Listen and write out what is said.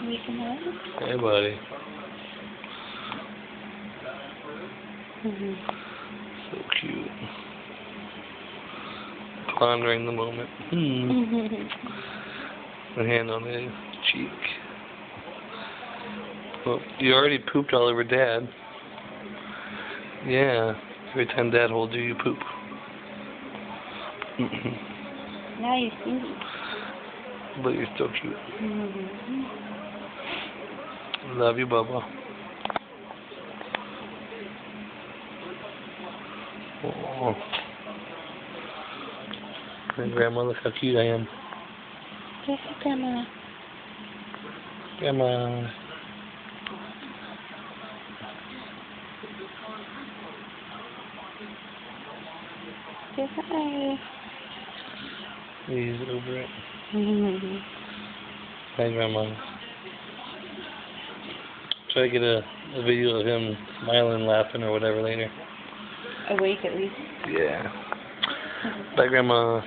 Waking up? Hey, buddy. So cute. Pondering the moment. A hand on his cheek. Well, you already pooped all over Dad. Yeah. Every time Dad holds you, you poop. Now you see. But you're still cute. Love you, Bubba. Oh. Hey, Grandma, look how cute I am. Yes, Grandma. Grandma. Say hi. He's over it. Hi, Grandma. Try to get a video of him smiling, laughing, or whatever later. Awake at least. Yeah. Bye, Grandma.